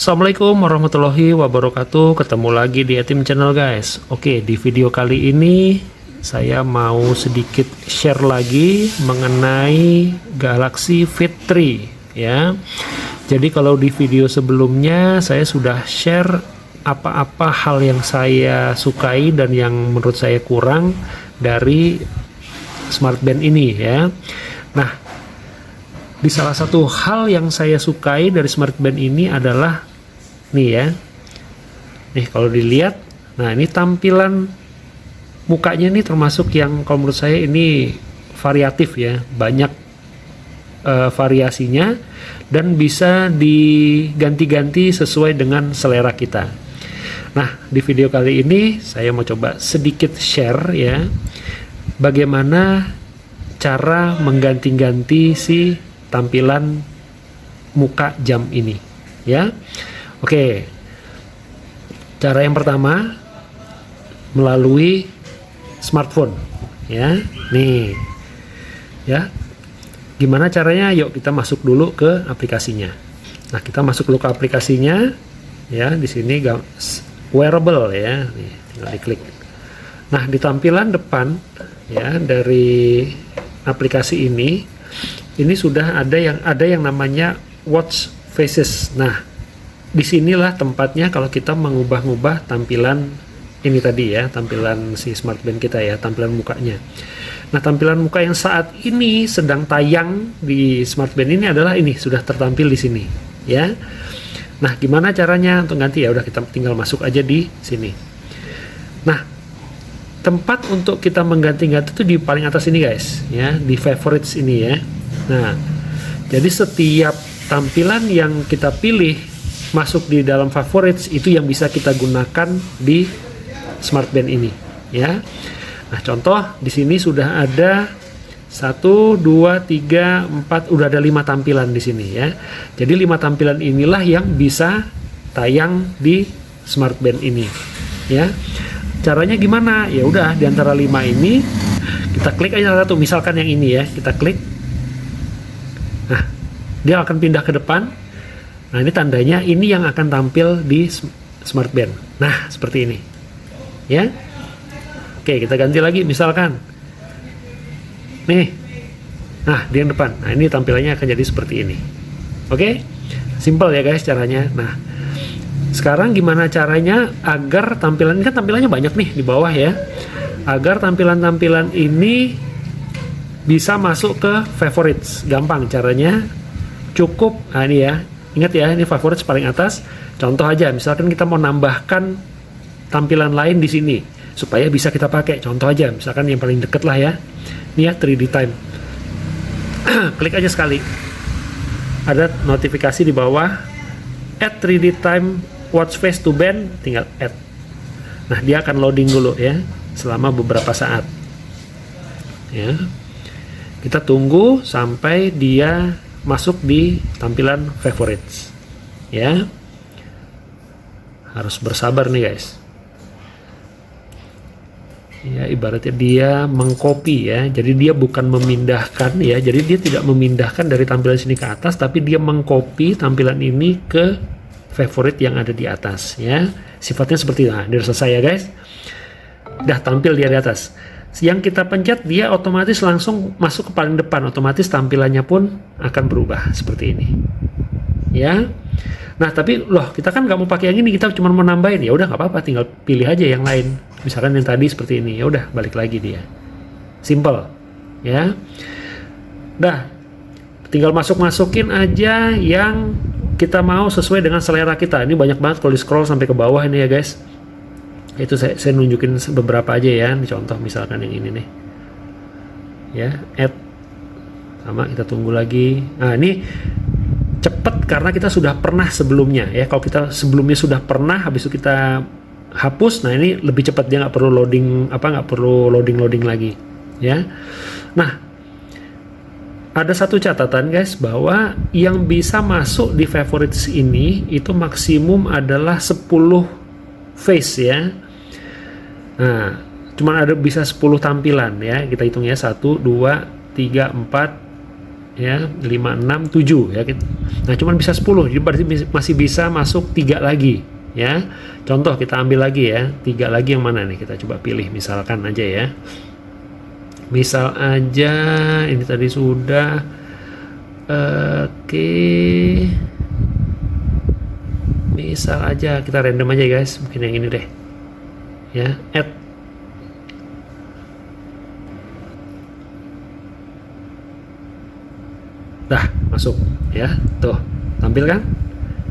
Assalamualaikum warahmatullahi wabarakatuh. Ketemu lagi di Etim Channel guys. Oke, di video kali ini saya mau sedikit share lagi mengenai Galaxy Fit 3 ya. Jadi kalau di video sebelumnya saya sudah share apa-apa hal yang saya sukai dan yang menurut saya kurang dari smartband ini ya. Nah, di salah satu hal yang saya sukai dari smartband ini adalah nih ya. Nih kalau dilihat, nah ini tampilan mukanya nih termasuk yang kalau menurut saya ini variatif ya, banyak variasinya dan bisa diganti-ganti sesuai dengan selera kita. Nah, di video kali ini saya mau coba sedikit share ya, bagaimana cara mengganti-ganti si tampilan muka jam ini ya. Oke, cara yang pertama melalui smartphone ya. Nih ya, gimana caranya? Yuk kita masuk dulu ke aplikasinya. Nah, kita masuk dulu ke aplikasinya ya. Di sini wearable ya. Nih, tinggal diklik. Nah, di tampilan depan ya dari aplikasi ini sudah ada yang namanya watch faces. Nah, disinilah tempatnya kalau kita mengubah-ubah tampilan ini tadi ya, tampilan si smartband kita ya, tampilan mukanya. Nah, tampilan muka yang saat ini sedang tayang di smartband ini adalah ini, sudah tertampil di sini ya. Nah, gimana caranya untuk ganti? Ya udah, kita tinggal masuk aja di sini. Nah, tempat untuk kita mengganti-ganti itu di paling atas ini guys ya, di favorites ini ya. Nah, jadi setiap tampilan yang kita pilih masuk di dalam favorites itu yang bisa kita gunakan di smartband ini ya. Nah, contoh di sini sudah ada 1, 2, 3, 4, udah ada 5 tampilan di sini ya. Jadi 5 tampilan inilah yang bisa tayang di smartband ini ya. Caranya gimana? Ya udah, di antara 5 ini kita klik aja satu, misalkan yang ini ya, kita klik. Nah, dia akan pindah ke depan. Nah, ini tandanya ini yang akan tampil di smartband. Nah, seperti ini ya. Oke, kita ganti lagi misalkan nih. Nah, di yang depan. Nah, ini tampilannya akan jadi seperti ini. Oke, simple ya guys caranya. Nah, sekarang gimana caranya agar tampilan ini, kan tampilannya banyak nih di bawah ya, agar tampilan-tampilan ini bisa masuk ke favorites. Gampang caranya, cukup nah ini ya, ingat ya, ini favorites paling atas. Contoh aja, misalkan kita mau nambahkan tampilan lain di sini supaya bisa kita pakai. Contoh aja, misalkan yang paling deket lah ya, ini ya 3D time. Klik aja sekali, ada notifikasi di bawah, add 3D time watch face to band, tinggal add. Nah, dia akan loading dulu ya selama beberapa saat ya. Kita tunggu sampai dia masuk di tampilan favorites ya. Harus bersabar nih guys ya, ibaratnya dia mengcopy ya, jadi dia bukan memindahkan ya, jadi dia tidak memindahkan dari tampilan sini ke atas, tapi dia mengcopy tampilan ini ke favorit yang ada di atas ya. Sifatnya seperti itu. Nah, udah selesai ya guys, udah tampil dia di atas. Yang kita pencet dia otomatis langsung masuk ke paling depan, otomatis tampilannya pun akan berubah seperti ini ya. Nah, tapi loh, kita kan nggak mau pakai yang ini, kita cuma mau nambahin. Ya udah, nggak apa-apa, tinggal pilih aja yang lain, misalkan yang tadi seperti ini. Ya udah, balik lagi dia, simple ya. Dah, tinggal masukin aja yang kita mau sesuai dengan selera kita. Ini banyak banget kalau di scroll sampai ke bawah ini ya guys. Itu saya nunjukin beberapa aja ya. Ini contoh misalkan yang ini nih ya, add, sama kita tunggu lagi. Nah, ini cepet karena kita sudah pernah sebelumnya ya. Kalau kita sebelumnya sudah pernah, habis itu kita hapus, nah ini lebih cepat, dia nggak perlu loading lagi ya. Nah, ada satu catatan guys, bahwa yang bisa masuk di favorites ini itu maksimum adalah 10 face ya. Nah, cuman ada bisa 10 tampilan ya, kita hitung ya, 1, 2, 3, 4 ya, 5, 6, 7 ya. Nah, cuman bisa 10, jadi berarti masih bisa masuk 3 lagi ya. Contoh kita ambil lagi ya, 3 lagi yang mana nih, kita coba pilih misalkan aja ya. Misal aja ini tadi sudah oke. Misal aja kita random aja guys, mungkin yang ini deh ya, add. Dah masuk ya, tuh tampil kan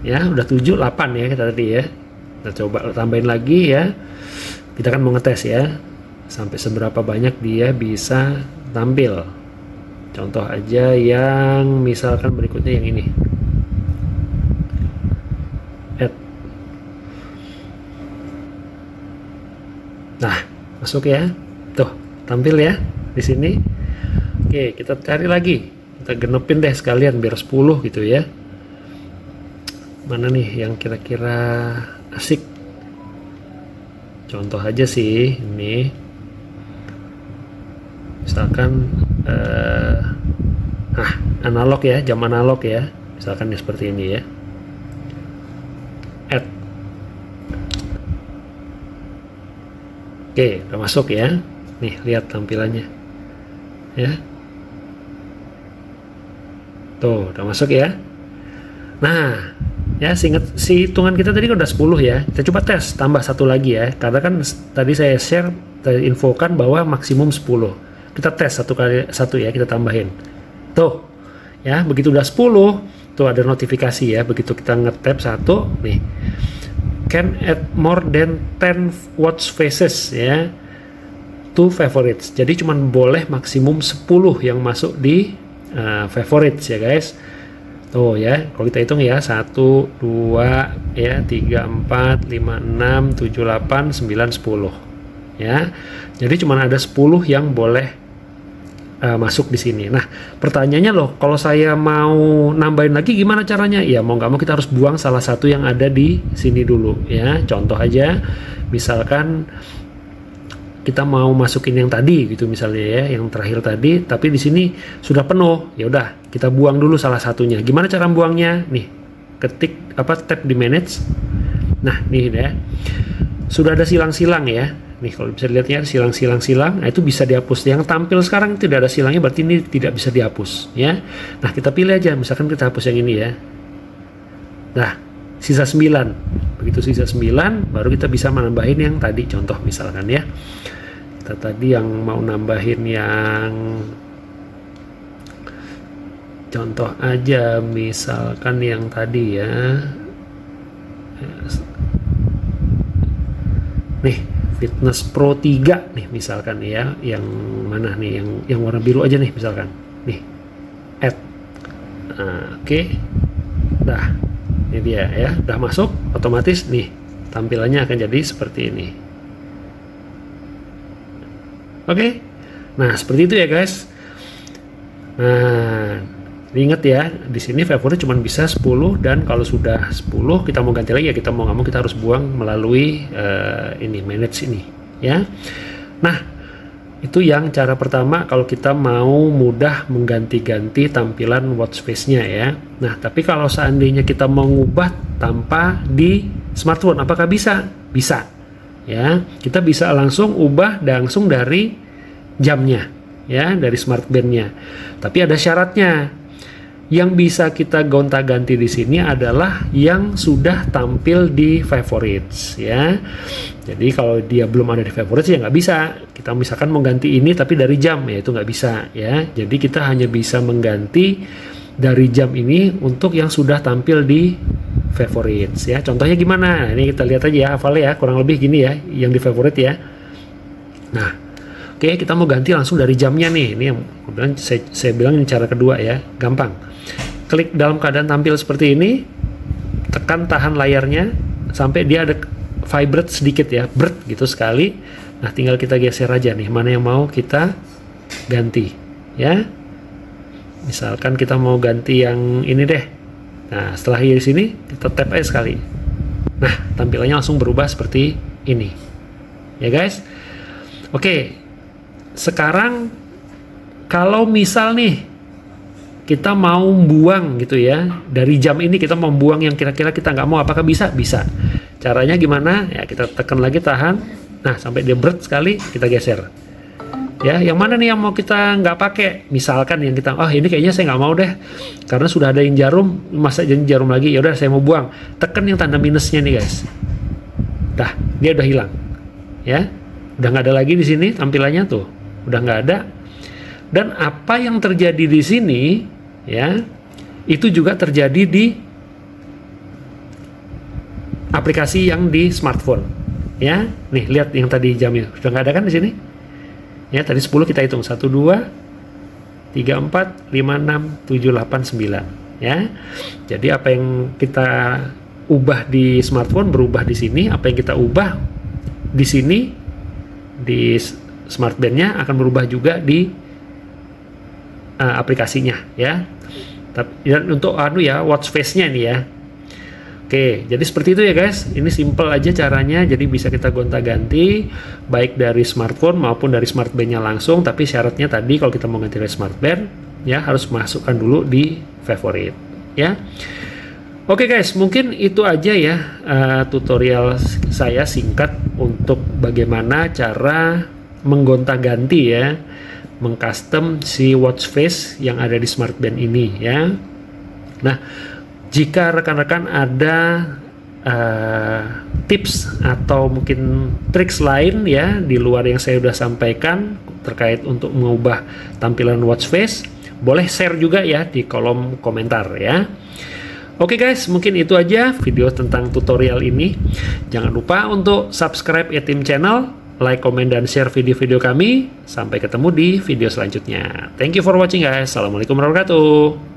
ya, udah 7, 8 ya kita tadi ya. Kita coba tambahin lagi ya, kita kan mau ngetes ya sampai seberapa banyak dia bisa tampil. Contoh aja yang misalkan berikutnya yang ini, add. Nah masuk ya, tuh tampil ya di sini. Oke, kita cari lagi, kita genepin deh sekalian biar 10 gitu ya. Mana nih yang kira-kira asik? Contoh aja sih ini, misalkan analog ya, jam analog ya, misalkan seperti ini ya, add. Oke, udah masuk ya. Nih lihat tampilannya ya, tuh udah masuk ya. Nah ya, si hitungan kita tadi udah 10 ya. Kita coba tes tambah satu lagi ya, karena kan tadi saya share, saya infokan bahwa maksimum 10. Kita tes satu ya, kita tambahin tuh ya. Begitu udah 10 tuh ada notifikasi ya, begitu kita nge-tap satu nih, can add more than 10 watch faces ya to favorites. Jadi cuman boleh maksimum 10 yang masuk di favorites ya guys. Tuh ya, kalau kita hitung ya, 1, 2 ya, 3, 4, 5, 6, 7, 8, 9, 10 ya. Jadi cuma ada 10 yang boleh masuk di sini. Nah pertanyaannya loh, kalau saya mau nambahin lagi gimana caranya? Ya mau nggak mau kita harus buang salah satu yang ada di sini dulu ya. Contoh aja, misalkan kita mau masukin yang tadi gitu misalnya ya, yang terakhir tadi, tapi di sini sudah penuh, ya udah kita buang dulu salah satunya. Gimana cara buangnya? Nih ketik tap di manage. Nah nih ya, sudah ada silang-silang ya. Nih kalau bisa dilihat ya, silang-silang, nah itu bisa dihapus. Yang tampil sekarang tidak ada silangnya, berarti ini tidak bisa dihapus ya. Nah kita pilih aja, misalkan kita hapus yang ini ya. Nah sisa 9, begitu sisa 9 baru kita bisa menambahin yang tadi. Contoh misalkan ya, kita tadi yang mau nambahin yang contoh aja misalkan yang tadi ya, nih Fitness Pro 3 nih misalkan ya, yang mana nih, yang warna biru aja nih misalkan nih, add. Nah, oke. Dah ini dia ya, udah masuk otomatis nih, tampilannya akan jadi seperti ini. Oke. Nah seperti itu ya guys. Nah ingat ya, di sini favorit cuma bisa 10, dan kalau sudah 10 kita mau ganti lagi ya, kita mau nggak mau kita harus buang melalui ini manage ini ya. Nah itu yang cara pertama kalau kita mau mudah mengganti-ganti tampilan watch face-nya ya. Nah tapi kalau seandainya kita mau ngubah tanpa di smartphone, apakah bisa? Bisa ya, kita bisa langsung ubah langsung dari jamnya ya, dari smart band-nya. Tapi ada syaratnya. Yang bisa kita gonta-ganti di sini adalah yang sudah tampil di favorites ya. Jadi kalau dia belum ada di favorites ya nggak bisa. Kita misalkan mau ganti ini tapi dari jam ya, itu nggak bisa ya. Jadi kita hanya bisa mengganti dari jam ini untuk yang sudah tampil di favorites ya. Contohnya gimana? Nah, ini kita lihat aja ya, hafal ya, kurang lebih gini ya yang di favorite ya. Nah oke, kita mau ganti langsung dari jamnya nih. Ini yang saya bilang ini cara kedua ya, gampang. Klik dalam keadaan tampil seperti ini, tekan tahan layarnya sampai dia ada vibrate sedikit ya, bert gitu sekali. Nah tinggal kita geser aja nih, mana yang mau kita ganti ya. Misalkan kita mau ganti yang ini deh. Nah setelah di sini kita tap aja sekali. Nah tampilannya langsung berubah seperti ini ya guys. Oke, sekarang kalau misal nih kita mau buang gitu ya, dari jam ini kita mau buang yang kira-kira kita nggak mau, apakah bisa? Bisa. Caranya gimana? Ya kita tekan lagi, tahan. Nah, sampai dia berat sekali, kita geser. Ya, yang mana nih yang mau kita nggak pakai? Misalkan yang kita, ini kayaknya saya nggak mau deh, karena sudah ada yang jarum, masa jadi jarum lagi? Ya udah, saya mau buang. Tekan yang tanda minusnya nih guys. Dah, dia udah hilang. Ya, udah nggak ada lagi di sini tampilannya tuh, udah nggak ada. Dan apa yang terjadi di sini, ya, itu juga terjadi di aplikasi yang di smartphone. Ya, nih lihat yang tadi jamnya sudah nggak ada kan di sini? Ya, tadi 10 kita hitung 1, 2, 3, 4, 5, 6, 7, 8, 9. Ya, jadi apa yang kita ubah di smartphone berubah di sini, apa yang kita ubah di sini di smart band-nya akan berubah juga di aplikasinya ya. Dan untuk watch face-nya nih ya. Oke, jadi seperti itu ya guys. Ini simple aja caranya, jadi bisa kita gonta-ganti baik dari smartphone maupun dari smart band-nya langsung, tapi syaratnya tadi kalau kita mau ganti dari smart band ya harus masukkan dulu di favorit ya. Oke guys, mungkin itu aja ya tutorial saya singkat untuk bagaimana cara menggonta-ganti ya, mengcustom si watch face yang ada di smart band ini ya. Nah, jika rekan-rekan ada tips atau mungkin triks lain ya di luar yang saya sudah sampaikan terkait untuk mengubah tampilan watch face, boleh share juga ya di kolom komentar ya. Oke guys, mungkin itu aja video tentang tutorial ini. Jangan lupa untuk subscribe Etim Channel, like, komen, dan share video-video kami. Sampai ketemu di video selanjutnya. Thank you for watching guys. Assalamualaikum warahmatullahi wabarakatuh.